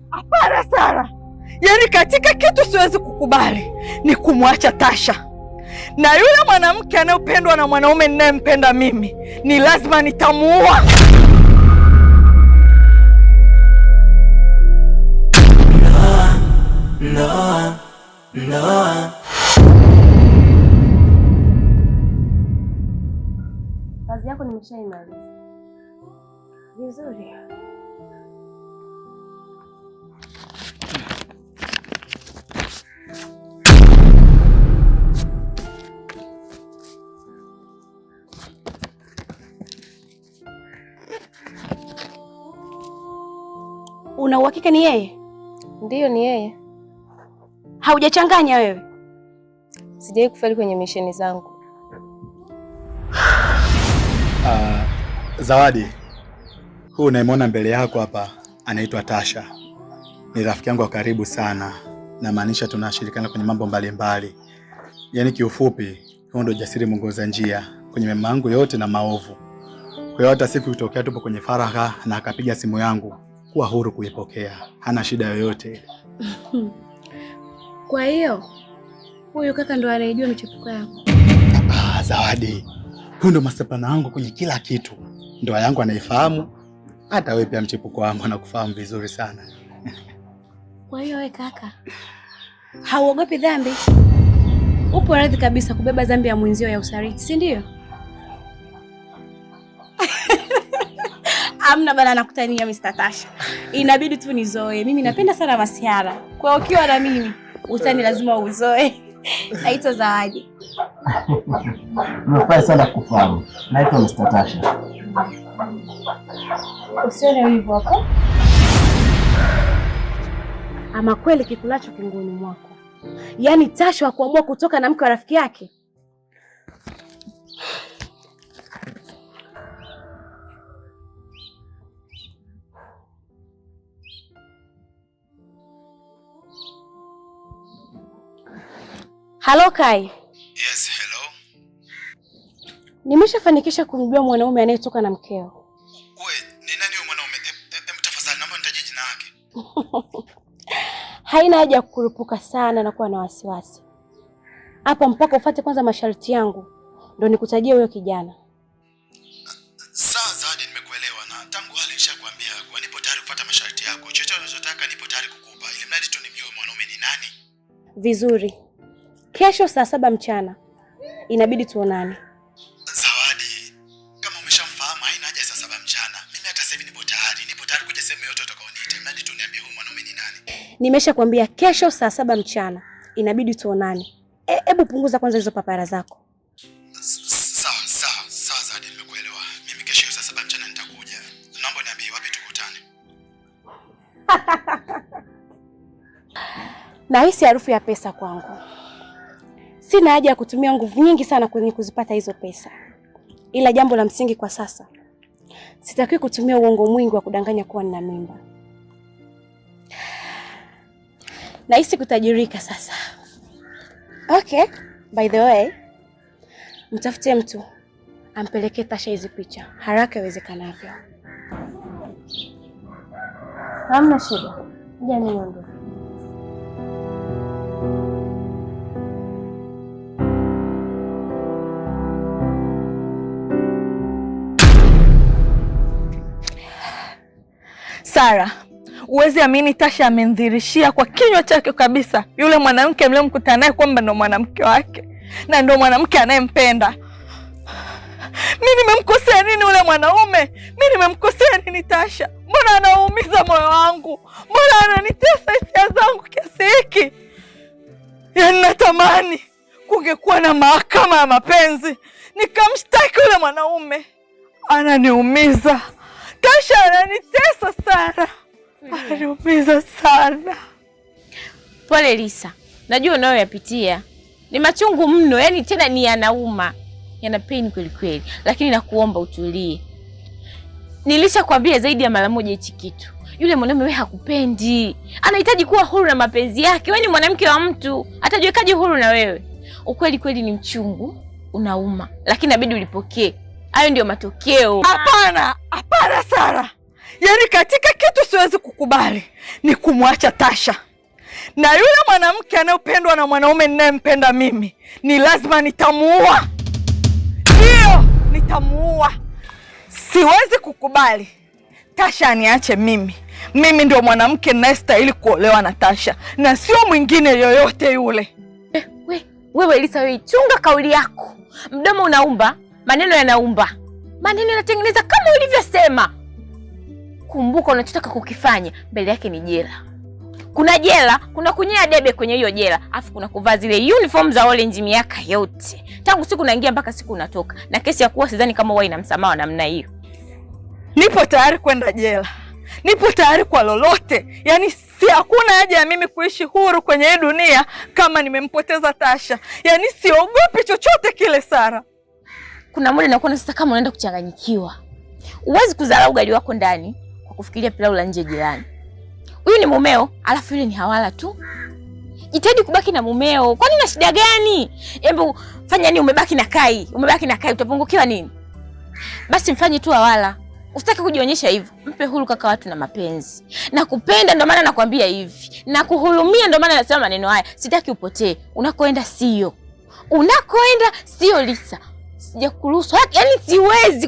Hapana Sara. Yaani katika kitu siwezi kukubali ni kumwacha Tasha. Na yule mwanamke anayependwa na mwanaume ninayempenda mimi, ni lazima nitamuua. No. Kazi yako nimeshaimaliza. Vizuri. Una uhakika ni yeye? Ndiyo, ni yeye. Haujachanganya wewe? Sijawahi kufeli kwenye misheni zangu. Zawadi, huu unayemwona mbele yako hapa anaitwa Tasha. Ni rafiki yangu wa karibu sana, na maanisha tunashirikiana kwenye mambo mbalimbali. Yaani kiufupi, huo ndio jasiri mwongoza njia kwenye mema yangu yote na maovu. Kwa hiyo hata siku itokea tupo kwenye faragha na akapiga simu yangu, kuwa huru kuipokea. Hana shida yoyote. Kwa hiyo huyu kaka ndo anayejua michepuko yako? Zawadi, huyu ndo master wangu kwenye kila kitu. Ndoa yangu anaifahamu, hata wewe pia mchepuko wangu anakufahamu vizuri sana. Kwa hiyo wewe kaka, hauogopi dhambi? Upo radhi kabisa kubeba dhambi ya mwenzio ya usaliti, si ndio? Amna bana, nakutania Mr. Tasha. Inabidi tu nizoe. Mimi napenda sana masiara. Kwa ukiwa na mimi, utani lazima uzoe. Naitwa Zawadi. Nimefurahi sana kufahamu. Naitwa Mr. Tasha. Usione hivyo hapo. Ama kweli kikulacho kingoni mwako. Yaani Tasha hakuamua kutoka na mke wa rafiki yake. Halo Kai. Yes, hello. Nimeshafanikisha kumjua mwanaume anayetoka na mkeo. Wewe, ni nani huyo mwanaume? Tafadhali naomba nitaje jina lake. Haina haja ya kukurupuka sana na kuwa na wasiwasi. Hapa mpaka ufuate kwanza masharti yangu ndio nikutajie huyo kijana. Sawa Zawadi, nimekuelewa na tangu hali nishakwambia kwa nipo tayari kufuata masharti yako. Chochote unachotaka nipo tayari kukupa. Ili mradi tu nimjue mwanaume ni nani. Vizuri. Kesho saa 7 mchana inabidi tuonane. Zawadi, kama umeshamfahamu haina haja saa 7 mchana. Mimi hata sasa hivi nipo tayari kuja sehemu yote utakaoniita. Mradi tu niambie huyu mwanaume ni nani. Nimeshakwambia kesho saa 7 mchana inabidi tuonane. Hebu punguza kwanza hizo papara zako. Sawa Zawadi, nimekuelewa. Mimi kesho saa 7 mchana nitakuja. Naomba niambie wapi tukutane. Nahisi harufu ya pesa kwangu. Sina haja ya kutumia nguvu nyingi sana kwenye kuzipata hizo pesa. Ila jambo la msingi kwa sasa, sitakiwi kutumia uongo mwingi wa kudanganya kuwa nina mimba. Nahisi kutajirika sasa. Okay, by the way, mtafute mtu ampelekee Tasha hizi picha haraka iwezekanavyo. Hamna shida. Jamii ndio. Sara, uwezi amini Tasha amenidhirishia kwa kinywa chake kabisa yule mwanamke mliyomkutana naye kwamba ndo mwanamke wake na ndo mwanamke anayempenda. Mimi nimemkosea nini yule mwanaume? Mimi nimemkosea nini Tasha? Mbona anaumiza moyo wangu? Mbona ananitesa hisia zangu kiasi hiki? Yaani natamani kungekuwa na mahakama ya mapenzi nikamshtaki yule mwanaume. Ananiumiza. Tasha ananitesa sana. Ananiumiza sana. Pole Lisa. Najua unayoyapitia ni machungu mno, yani tena ni yanauma. Yana pain kweli kweli, lakini nakuomba utulie. Nilishakwambia zaidi ya mara moja hichi kitu. Yule mwanamume wewe hakupendi. Anahitaji kuwa huru na mapenzi yake. Wewe ni mwanamke wa mtu. Atajiwekaje huru na wewe? Ukweli kweli ni mchungu, unauma, lakini inabidi ulipokee. Hayo ndio matokeo. Hapana Sara. Yaani katika kitu siwezi kukubali ni kumwacha Tasha. Na yule mwanamke anayependwa na mwanaume ninayempenda mimi, ni lazima nitamuua. Ndio, nitamuua. Siwezi kukubali Tasha aniache mimi. Mimi ndio mwanamke ninayestahili kuolewa na Tasha na sio mwingine yoyote yule. Wewe Lisa, wewe chunga kauli yako. Mdomo unaumba, maneno yanaumba. Maneno yanatengeneza kama ulivyosema. Kumbuka unachotaka kukifanya, mbele yake ni jela. Kuna jela, kuna kunyea debe kwenye hiyo jela, afu kuna kuvaa zile uniform za orange miaka yote. Tangu siku unaingia mpaka siku unatoka. Na kesi ya kuwa sidhani kama wewe ina msamaha namna hiyo. Nipo tayari kwenda jela. Nipo tayari kwa lolote. Yaani si hakuna haja ya mimi kuishi huru kwenye hii dunia kama nimempoteza Tasha. Yaani siogopi chochote kile Sara. Kuna muda nakuona sasa kama unaenda kuchanganyikiwa. Uwezi kudharau ugali wako ndani kwa kufikiria pilau la nje jirani. Huyu ni mumeo, alafu yule ni hawala tu. Jitahidi kubaki na mumeo. Kwani na shida gani? Hebu fanya nini umebaki na Kai? Umebaki na Kai utapungukiwa nini? Basi mfanye tu hawala. Usitaki kujionyesha hivyo. Mpe huru kaka watu na mapenzi. Na kupenda ndio maana nakwambia hivi. Na kuhurumia ndio maana nasema maneno haya. Sitaki upotee. Unakoenda sio. Unakoenda sio Lisa. Sijakuruhusu. Yaani siwezi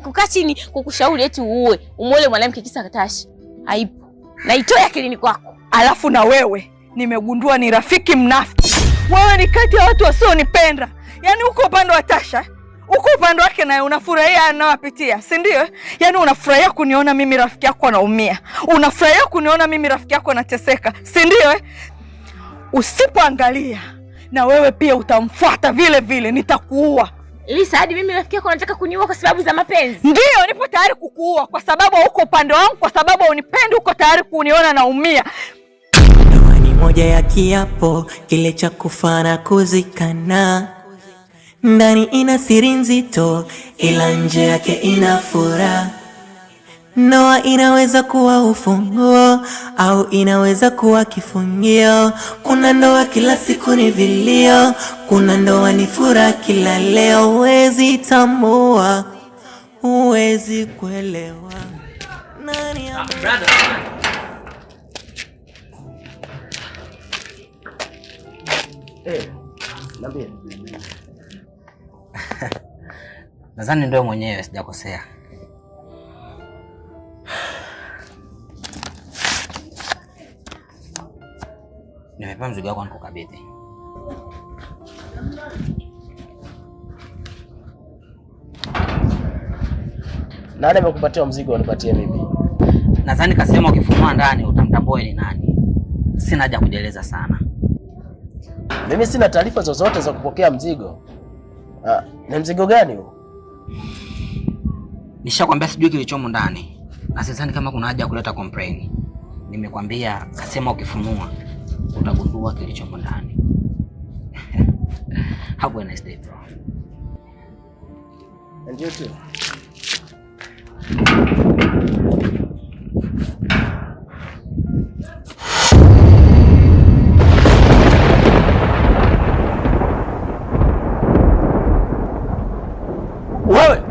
kukaa chini kukushauri eti uue. Umuole mwanamke kisa Tasha. Haipo. Na itoe akilini kwako. Alafu na wewe nimegundua ni rafiki mnafiki. Wewe ni kati ya watu wasionipenda. Yaani uko upande wa Tasha, uko upande wake na unafurahia anawapitia, si ndio? Yaani unafurahia kuniona mimi rafiki yako anaumia. Unafurahia kuniona mimi rafiki yako anateseka, si ndio? Usipoangalia na wewe pia utamfuata vile vile, nitakuua. Lisa, hadi mimi rafiki yako anataka kuniua kwa sababu za mapenzi? Ndio, nipo tayari kukuua kwa sababu uko upande wangu, kwa sababu unipendi, uko tayari kuniona naumia. Ndoa ni moja ya kiapo kile cha kufa na kuzikana. Ndani ina siri nzito ila nje yake ina furaha. Ndoa inaweza kuwa ufunguo au inaweza kuwa kifungio. Kuna ndoa kila siku ni vilio, kuna ndoa ni furaha kila leo. Huwezi tambua, huwezi kuelewa. Nani Niambie. Nadhani ndio mwenyewe sijakosea. Nimepewa mzigo wako nikukabidhi. Nani amekupatia mzigo unipatie mimi? Nadhani kasema ukifumua ndani utamtambua ni nani. Sina haja kujieleza sana. Mimi sina taarifa zozote za kupokea mzigo. Ni mzigo gani huo? Nishakwambia sijui kilichomo ndani. Na sidhani kama kuna haja ya kuleta complain. Nimekwambia kasema ukifumua utagundua kilichomo ndani. Have a nice day, bro. And you too. Wewe!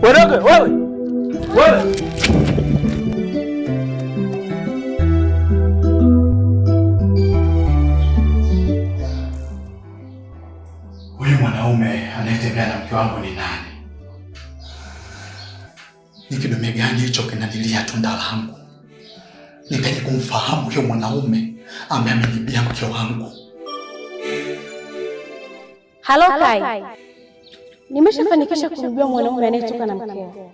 Wewe! Wewe! Huyu mwanaume anayetembea na mke wangu ni nani? Ni kidume gani hicho kinanilia tunda langu? Nikaje kumfahamu huyo mwanaume ambaye amenibia mke wangu. Halo Kai. Nimeshafanikisha kumjua mwanaume anayetoka na mkeo.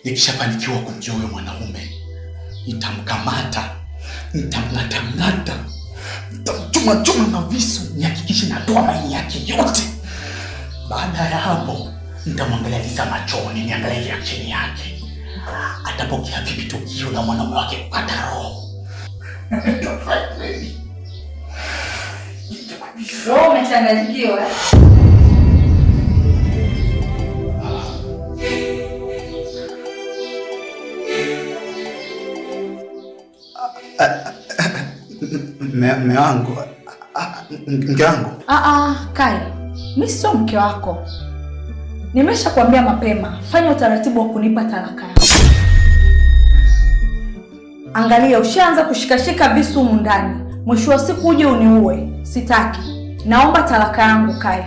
Nikishafanikiwa kumjua huyo mwanaume, nitamkamata, nitamng'ata, nitamchoma na visu, nihakikishe natoa maini yake yote. Baada ya hapo, nitamwangalia Lisa machoni, niangalie reaction yake. Atapokea vipi tukio la mwanaume wake kukata roho? Roho umechanganyikiwa. Mume wangu Mke wangu. Kai. Mimi sio mke wako. Nimeshakwambia mapema, fanya utaratibu wa kunipa talaka yangu. Angalia, ushaanza kushikashika visu humu ndani. Mwisho wa siku uje uniue. Sitaki. Naomba talaka yangu, Kai.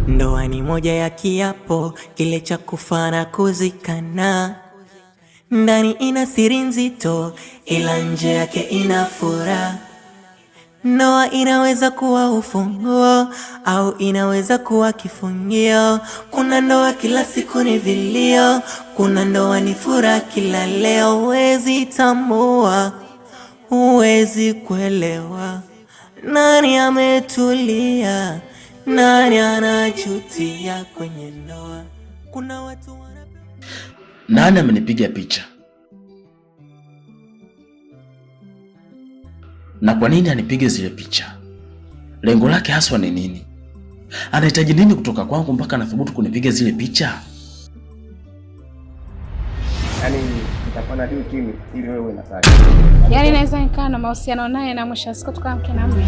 Ndoa ni moja ya kiapo, kile cha kufa na kuzikana. Ndani ina siri nzito, ila nje yake ina furaha. Ndoa inaweza kuwa ufunguo au inaweza kuwa kifungio. Kuna ndoa kila siku ni vilio, kuna ndoa ni furaha kila leo. Huwezi tambua, huwezi kuelewa, nani ametulia, nani anajutia kwenye ndoa. Kuna watu nani amenipiga picha? Na kwa nini anipige zile picha? Lengo lake haswa ni nini? Anahitaji nini kutoka kwangu mpaka anathubutu kunipiga zile picha? Yaani nitafanya hii kimi ili wewe na sasa. Yaani naweza nikaa na mahusiano naye na mwisho siku tukawa mke na mume.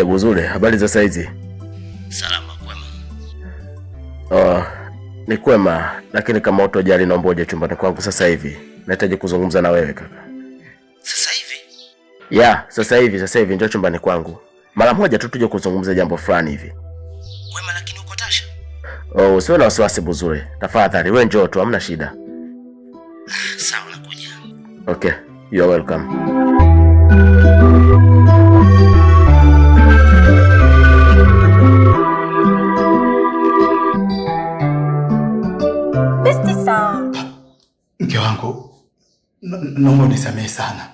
Buzule, habari za saizi? Salama, kwema. Ni kwema, lakini kama utojali naomba uje chumbani kwangu sasa hivi. Nahitaji kuzungumza na wewe kaka. Sasa hivi? Ya, sasa hivi njoo chumbani kwangu. Mara moja tu tuje kuzungumza jambo fulani hivi. Kwema, lakini uko Tasha? Usiwe na wasiwasi Buzule. Tafadhali wewe njoo tu, hamna shida. Sawa, nakuja. Okay, you are welcome. Mke wangu, naomba unisamehe sana.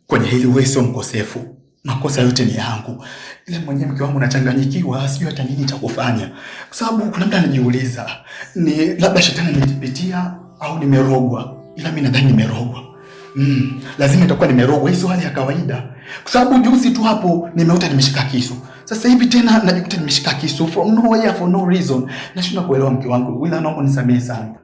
Kwenye hili wewe sio mkosefu. Makosa yote ni yangu. Ile mwenyewe mke wangu nachanganyikiwa, sijui hata nini cha kufanya. Kwa sababu kuna mtu anajiuliza, ni labda shetani amenipitia au nimerogwa. Ila mimi nadhani nimerogwa. Lazima itakuwa nimerogwa, hizo hali ya kawaida. Kwa sababu juzi tu hapo nimeota nimeshika kisu. Sasa hivi tena najikuta nimeshika kisu from nowhere for no reason. Nashindwa kuelewa mke wangu. Wila naomba unisamehe sana.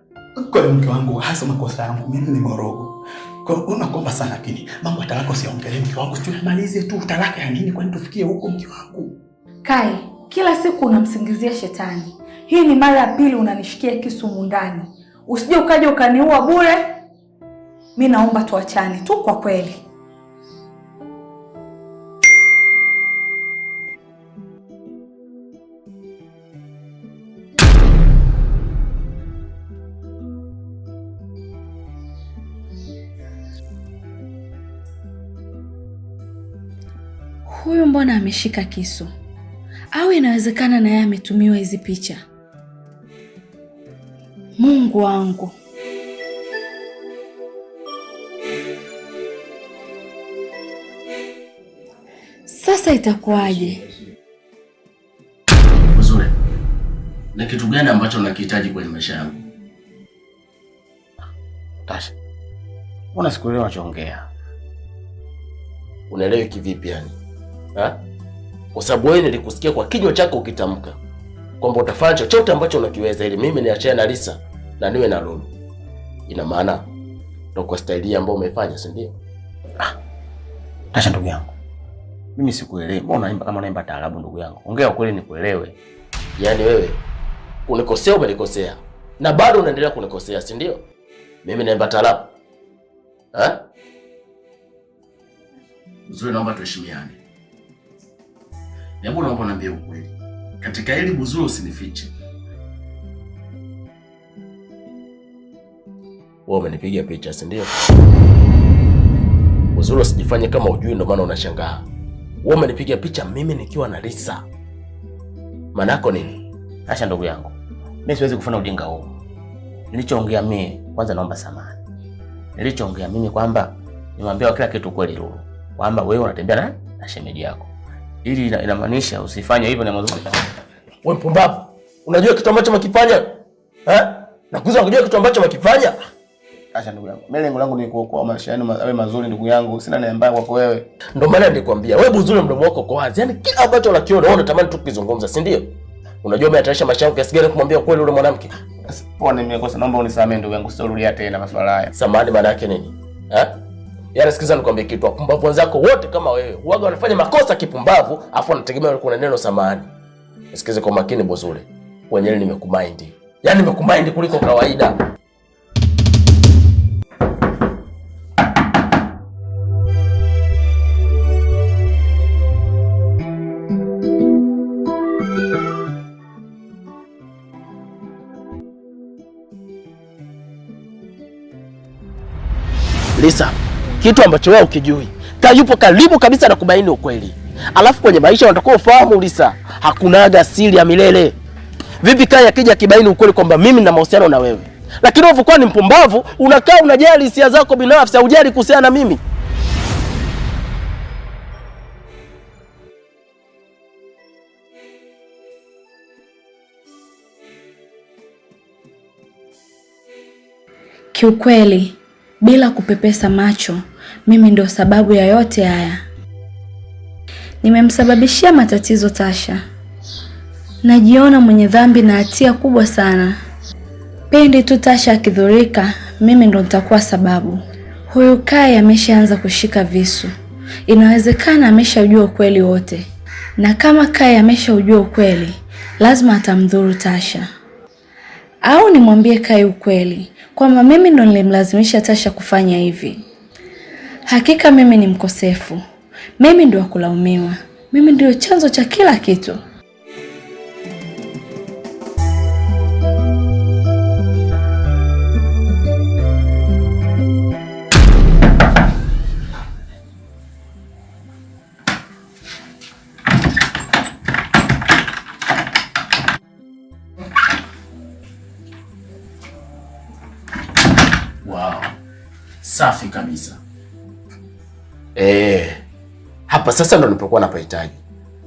Kwa mke wangu, hasa makosa yangu, mimi ni morogo. Kwa unakomba sana lakini mambo ya talaka usiongelee mke wangu, tuamalize tu. Talaka ya nini kwani tufikie huko mke wangu? Kai, kila siku unamsingizia shetani. Hii ni mara ya pili unanishikia kisu mundani. Usije ukaje ukaniua bure. Mimi naomba tuachane tu kwa kweli. Huyu mbona ameshika kisu? Au inawezekana na yeye ametumiwa hizi picha? Mungu wangu. Sasa itakuwaje? Uzuri. Na kitu gani ambacho unakihitaji kwenye maisha yangu? Tasha, mbona sikuelewa unachoongea? Unaelewa kivipi yani? Kwa sababu wewe nilikusikia kwa kinywa chako ukitamka kwamba utafanya chochote ambacho unakiweza ili mimi niachane na Lisa na niwe na Lulu. Ina maana ndio kwa staili ambayo umefanya, si ndio? Tasha ndugu yangu, mimi sikuelewi. Mbona unaimba kama unaimba taarabu ndugu yangu? Ongea ukweli nikuelewe. Yaani wewe unikosea, umenikosea na bado unaendelea kunikosea, si ndio? Mimi naimba taarabu. Uzuri, naomba tuheshimiane. Hebu naomba niambie ukweli. Katika hili Buzuri usinifiche. Wewe umenipiga picha, si ndio? Buzuri usijifanye kama hujui ndio maana unashangaa. Wewe umenipiga picha mimi nikiwa na Lisa. Maana yako nini? Acha ndugu yangu, mimi siwezi kufanya ujinga huu. Nilichoongea mimi, kwanza naomba samahani. Nilichoongea mimi kwamba nimwambia kila kitu kweli Lulu. Kwamba wewe unatembea na shemeji yako. Ili inamaanisha usifanye hivyo na mwanzo. Wewe mpumbavu. Unajua kitu ambacho makifanya? Nakuuliza unajua kitu ambacho makifanya? Acha ndugu yangu. Mimi lengo langu ni kuokoa maisha yenu yawe mazuri ndugu yangu. Sina nia mbaya kwako wewe. Ndio maana nilikwambia wewe Buzule mdomo wako uko wazi. Yaani kila ambacho unakiona wewe unatamani tu kukizungumza, si ndio? Unajua mimi ataisha maisha yangu kiasi gani kumwambia kweli yule mwanamke? Poa, nimekosa, naomba unisamehe ndugu yangu, sitarudia tena masuala haya. Samahani maana yake nini? Yaani sikiza nikwambie kitu, wapumbavu wenzako wote kama wewe, huaga wanafanya makosa kipumbavu, afu wanategemea kuna neno samahani. Sikize kwa makini Buzule. Wenyewe nimekumind. Yaani nimekumind kuliko kawaida. Lisa, kitu ambacho wewe ukijui, yupo karibu kabisa na kubaini ukweli. Alafu kwenye maisha unatakiwa ufahamu Lisa, hakunaga siri ya milele. Vipi Kai akija kibaini ukweli kwamba mimi nina mahusiano na wewe, lakini wewe kwa ni mpumbavu, unakaa unajali hisia zako binafsi, hujali kuhusiana na mimi. Kiukweli, bila kupepesa macho, mimi ndio sababu ya yote haya. Nimemsababishia matatizo Tasha. Najiona mwenye dhambi na hatia kubwa sana. Pindi tu Tasha akidhurika, mimi ndo nitakuwa sababu. Huyu Kai ameshaanza kushika visu. Inawezekana ameshajua ukweli wote. Na kama Kai ameshaujua ukweli, lazima atamdhuru Tasha. Au nimwambie Kai ukweli kwamba mimi ndo nilimlazimisha Tasha kufanya hivi. Hakika mimi ni mkosefu. Mimi ndio kulaumiwa. Mimi ndio chanzo cha kila kitu. Wow. Safi kabisa. Hapa sasa ndo nilipokuwa napahitaji.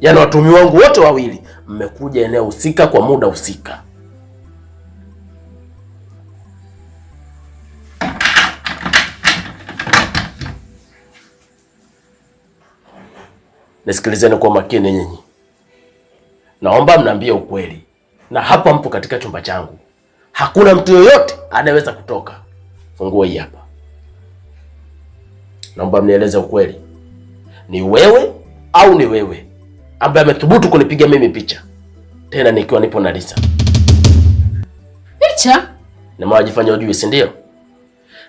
Yaani watumi wangu wote wawili mmekuja eneo husika kwa muda husika. Nisikilizeni kwa makini nyinyi. Naomba mniambie ukweli. Na hapa mpo katika chumba changu. Hakuna mtu yoyote anayeweza kutoka. Funguo hii hapa. Naomba mnieleze ukweli. Ni wewe au ni wewe ambaye amethubutu kunipiga mimi picha? Tena nikiwa nipo na Lisa. Picha? Na mwajifanya ujue, si ndio?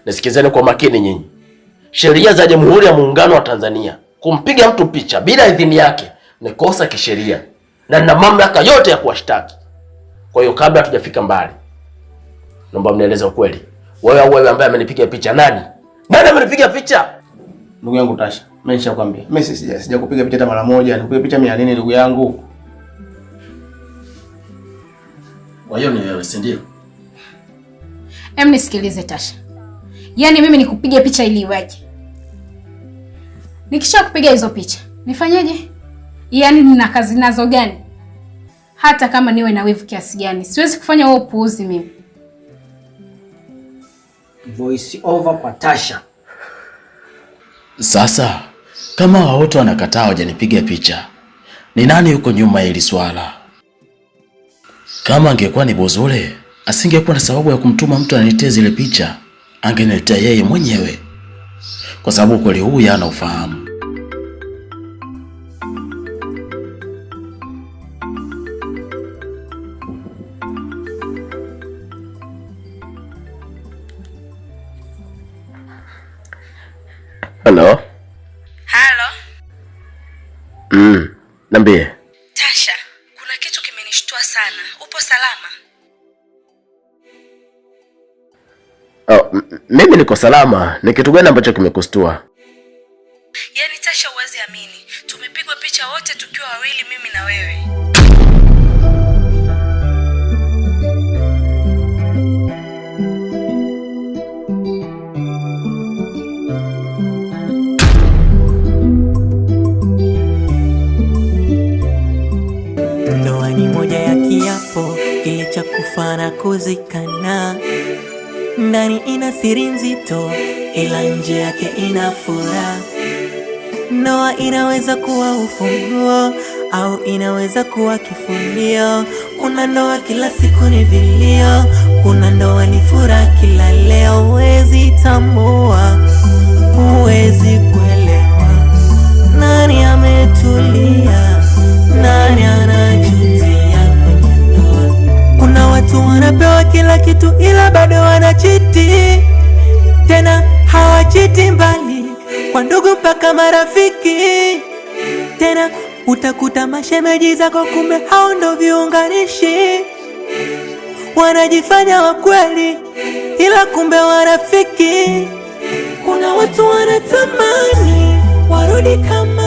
Nisikizeni kwa makini nyinyi. Sheria za Jamhuri ya Muungano wa Tanzania, kumpiga mtu picha bila idhini yake ni kosa kisheria. Na nina mamlaka yote ya kuwashtaki. Kwa hiyo kabla hatujafika mbali, naomba mnieleze ukweli. Wewe au wewe ambaye amenipiga picha nani? Nani amenipiga picha? Ndugu yangu Tasha, mimi nishakwambia. Mimi sijakupiga picha hata mara moja. Nikupiga picha mia nini ndugu yangu? Kwa hiyo ni wewe, si ndio? Nisikilize Tasha. Yaani mimi nikupige picha ili iweje? Nikisha kupiga hizo picha, nifanyeje? Yaani nina kazi nazo gani? Hata kama niwe na wivu kiasi gani, siwezi kufanya huo upuuzi mimi. Voice over kwa Tasha. Sasa kama wote wanakataa wajanipiga picha, ni nani yuko nyuma hili swala? Kama angekuwa ni Buzule, asingekuwa na sababu ya kumtuma mtu aniletee zile picha. Angeniletea yeye mwenyewe. Kwa sababu kweli huu yana ufahamu. Hello? Halo? Niambie. Tasha, kuna kitu kimenishtua sana. Upo salama? Mimi niko salama. Ni kitu gani ambacho kimekustua? Yaani Tasha, huwezi amini. Tumepigwa picha wote tukiwa wawili, mimi na wewe. cha kufa na kuzikana. Ndani ina siri nzito, ila nje yake ina furaha. Ndoa inaweza kuwa ufunguo au inaweza kuwa kifunio. Kuna ndoa kila siku ni vilio, kuna ndoa ni furaha kila leo. Huwezi tambua, huwezi kuelewa nani ametulia, nani anajutia kwenye ndoa. Kuna watu wanapewa kila kitu ila bado wanachiti, tena hawachiti mbali, kwa ndugu mpaka marafiki. Tena utakuta mashemeji zako kumbe hao ndo viunganishi, wanajifanya wakweli ila kumbe warafiki. Kuna watu wanatamani warudi kama